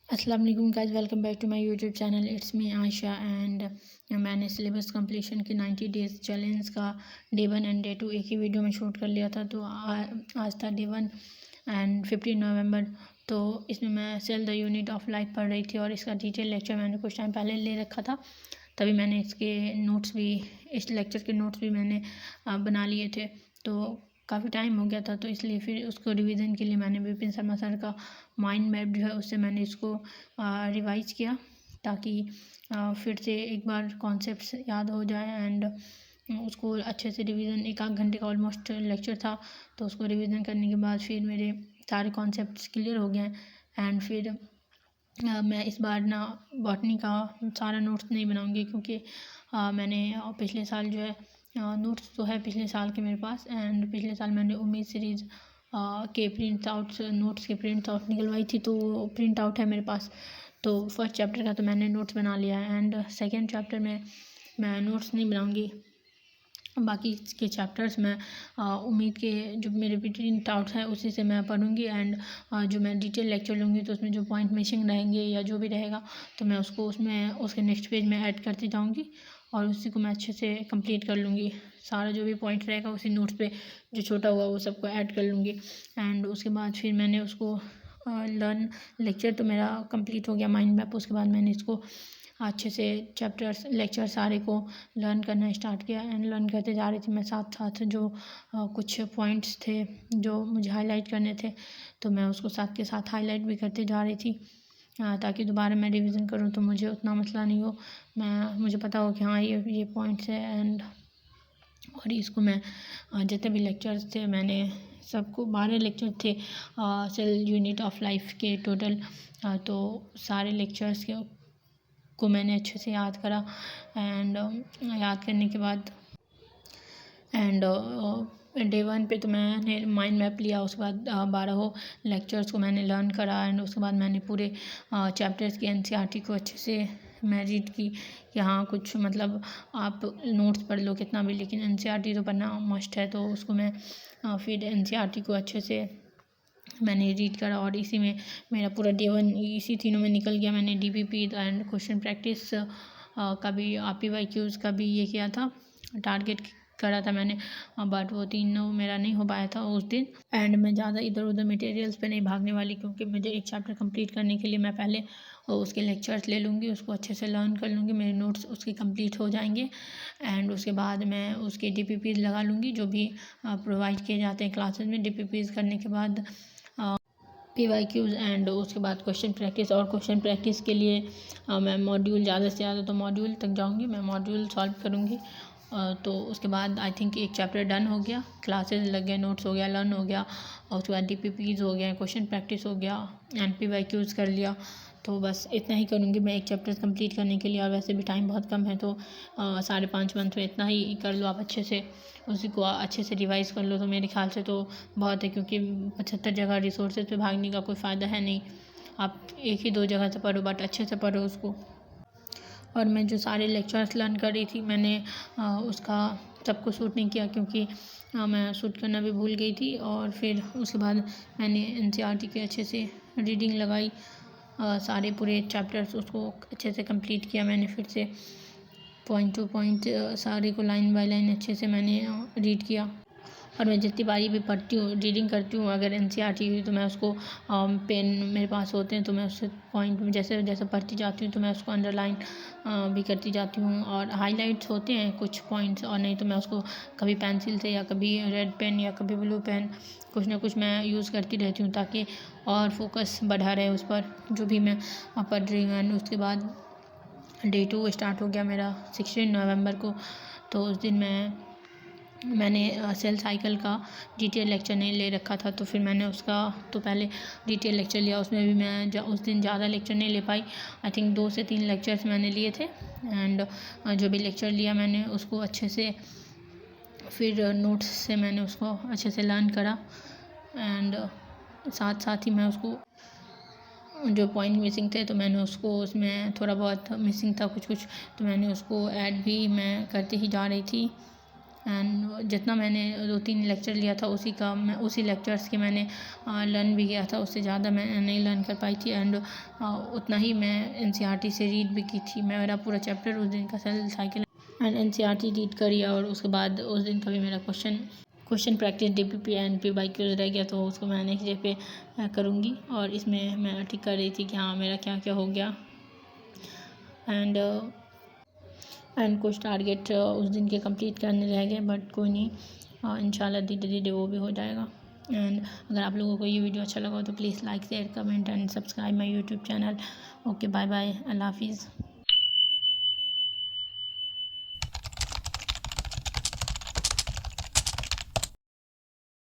अस्सलाम वालेकुम guys, welcome back to my YouTube channel. It's me Ayesha and मैंने syllabus completion के 90 डेज़ चैलेंज का डे 1 एंड डे 2 एक ही वीडियो में शूट कर लिया था। तो आज था डे 1 एंड 15 नवंबर। तो इसमें मैं cell the unit of life पढ़ रही थी और इसका डिटेल लेक्चर मैंने कुछ टाइम पहले ले रखा था। तभी मैंने इसके नोट्स भी इस लेक्चर के नोट्स भी मैंने बना लिए थे। तो काफ़ी टाइम हो गया था, तो इसलिए फिर उसको रिवीजन के लिए मैंने विपिन शर्मा सर का माइंड मैप जो है उससे मैंने इसको रिवाइज किया, ताकि फिर से एक बार कॉन्सेप्ट्स याद हो जाए एंड उसको अच्छे से रिवीजन। एक आध घंटे का ऑलमोस्ट लेक्चर था, तो उसको रिवीजन करने के बाद फिर मेरे सारे कॉन्सेप्ट्स क्लियर हो गए। एंड फिर मैं इस बार ना बॉटनी का सारा नोट्स नहीं बनाऊंगी, क्योंकि मैंने पिछले साल जो है नोट्स तो है पिछले साल के मेरे पास। एंड पिछले साल मैंने उम्मीद सीरीज़ के प्रिंट आउट्स नोट्स के प्रिंट आउट निकलवाई थी, तो वो प्रिंट आउट है मेरे पास। तो फर्स्ट चैप्टर का तो मैंने नोट्स बना लिया है एंड सेकेंड चैप्टर में मैं नोट्स नहीं बनाऊंगी। बाकी के चैप्टर्स मैं उम्मीद के जो मेरे प्रिंट आउट्स हैं उसी से मैं पढ़ूंगी। एंड जो मैं डिटेल लेक्चर लूँगी तो उसमें जो पॉइंट मिसिंग रहेंगे या जो भी रहेगा तो मैं उसको उसमें उसके नेक्स्ट पेज में ऐड करती जाऊँगी और उसी को मैं अच्छे से कंप्लीट कर लूँगी। सारा जो भी पॉइंट रहेगा उसी नोट्स पे जो छोटा हुआ वो सबको ऐड कर लूँगी। एंड उसके बाद फिर मैंने उसको लर्न लेक्चर तो मेरा कंप्लीट हो गया माइंड मैप। उसके बाद मैंने इसको अच्छे से चैप्टर्स लेक्चर सारे को लर्न करना स्टार्ट किया एंड लर्न करते जा रही थी मैं साथ साथ। जो कुछ पॉइंट्स थे जो मुझे हाईलाइट करने थे तो मैं उसको साथ के साथ हाईलाइट भी करते जा रही थी, ताकि दोबारा मैं रिवीजन करूँ तो मुझे उतना मसला नहीं हो। मुझे पता हो कि हाँ ये पॉइंट्स है। एंड और इसको मैं जितने भी लेक्चर्स थे मैंने सबको 12 लेक्चर थे सेल यूनिट ऑफ लाइफ के टोटल। तो सारे लेक्चर्स को मैंने अच्छे से याद करा। एंड याद करने के बाद एंड डे 1 पे तो मैंने माइंड मैप लिया। उसके बाद 12 लेक्चर्स को मैंने लर्न करा एंड उसके बाद मैंने पूरे चैप्टर्स की एनसीईआरटी को अच्छे से मैं रीड की कि हाँ कुछ मतलब आप नोट्स पढ़ लो कितना भी, लेकिन एनसीईआरटी तो पढ़ना मस्ट है। तो उसको मैं फिर एनसीईआरटी को अच्छे से मैंने रीड करा और इसी में मेरा पूरा डे 1 इसी तीनों में निकल गया। मैंने डीपीपी एंड क्वेश्चन प्रैक्टिस का भी पीवाईक्यूज़ का भी ये किया था, टारगेट करा था मैंने, बट वो तीनों मेरा नहीं हो पाया था उस दिन। एंड मैं ज़्यादा इधर उधर मटेरियल्स पे नहीं भागने वाली, क्योंकि मुझे एक चैप्टर कंप्लीट करने के लिए मैं पहले उसके लेक्चर्स ले लूँगी, उसको अच्छे से लर्न कर लूँगी, मेरे नोट्स उसके कंप्लीट हो जाएंगे। एंड उसके बाद मैं उसके डीपीपीज़ लगा लूँगी जो भी प्रोवाइड किए जाते हैं क्लासेस में। डीपीपीज़ करने के बाद पीवाईक्यूज़ एंड उसके बाद क्वेश्चन प्रैक्टिस। और क्वेश्चन प्रैक्टिस के लिए मैं मॉड्यूल ज़्यादा से ज़्यादा तो मॉड्यूल तक जाऊँगी, मैं मॉड्यूल सॉल्व करूँगी। तो उसके बाद आई थिंक एक चैप्टर डन हो गया, क्लासेस लग गए, नोट्स हो गया, लर्न हो गया, और उसके बाद डीपीपीज़ हो गया, क्वेश्चन प्रैक्टिस हो गया एंड पीवाईक्यूज़ कर लिया। तो बस इतना ही करूँगी मैं एक चैप्टर कंप्लीट करने के लिए। और वैसे भी टाइम बहुत कम है, तो 5.5 मंथ में इतना ही कर लो आप अच्छे से, उसी को अच्छे से रिवाइज़ कर लो तो मेरे ख्याल से तो बहुत है। क्योंकि 75 जगह रिसोर्सेज पे भागने का कोई फ़ायदा है नहीं, आप एक ही 2 जगह से पढ़ो, बट अच्छे से पढ़ो उसको। और मैं जो सारे लेक्चर्स लर्न कर रही थी मैंने उसका सबको शूट नहीं किया, क्योंकि मैं शूट करना भी भूल गई थी। और फिर उसके बाद मैंने एनसीईआरटी के अच्छे से रीडिंग लगाई, सारे पूरे चैप्टर्स उसको अच्छे से कंप्लीट किया मैंने। फिर से पॉइंट टू पॉइंट सारे को लाइन बाय लाइन अच्छे से मैंने रीड किया। और मैं जितनी बारी भी पढ़ती हूँ रीडिंग करती हूँ, अगर एनसीईआरटी हुई तो मैं उसको पेन मेरे पास होते हैं तो मैं उससे पॉइंट जैसे जैसे पढ़ती जाती हूँ तो मैं उसको अंडरलाइन भी करती जाती हूँ। और हाइलाइट्स होते हैं कुछ पॉइंट्स, और नहीं तो मैं उसको कभी पेंसिल से या कभी रेड पेन या कभी ब्लू पेन कुछ ना कुछ मैं यूज़ करती रहती हूँ, ताकि और फोकस बढ़ा रहे उस पर जो भी मैं पढ़ रही हूँ। एंड उसके बाद डे 2 स्टार्ट हो गया मेरा 16 नवंबर को। तो उस दिन मैंने सेल साइकिल का डिटेल लेक्चर नहीं ले रखा था, तो फिर मैंने उसका तो पहले डिटेल लेक्चर लिया। उसमें भी मैं उस दिन ज़्यादा लेक्चर नहीं ले पाई, आई थिंक 2 से 3 लेक्चर्स मैंने लिए थे। एंड जो भी लेक्चर लिया मैंने उसको अच्छे से फिर नोट्स से मैंने उसको अच्छे से लर्न करा। एंड साथ साथ ही मैं उसको जो पॉइंट मिसिंग थे तो मैंने उसको उसमें थोड़ा बहुत मिसिंग था कुछ कुछ, तो मैंने उसको ऐड भी मैं करती ही जा रही थी। एंड जितना मैंने 2-3 लेक्चर लिया था उसी लेक्चर्स के मैंने लर्न भी किया था, उससे ज़्यादा मैं नहीं लर्न कर पाई थी। एंड उतना ही मैं NCERT से रीड भी की थी। मेरा पूरा चैप्टर उस दिन का cell cycle and NCERT read करी, और उसके बाद उस दिन का भी मेरा question practice DPP and PYQs रह गया, तो उसको मैं नेक्स्ट डे पे करूँगी। और इसमें मैं टिक कर रही थी कि हाँ मेरा क्या क्या हो गया। एंड कुछ टारगेट उस दिन के कंप्लीट करने रह गए, बट कोई नहीं, इंशाल्लाह धीरे धीरे वो भी हो जाएगा। एंड अगर आप लोगों को ये वीडियो अच्छा लगा हो तो please like share comment and subscribe my YouTube channel. Okay, bye bye, अल्लाह हाफिज़।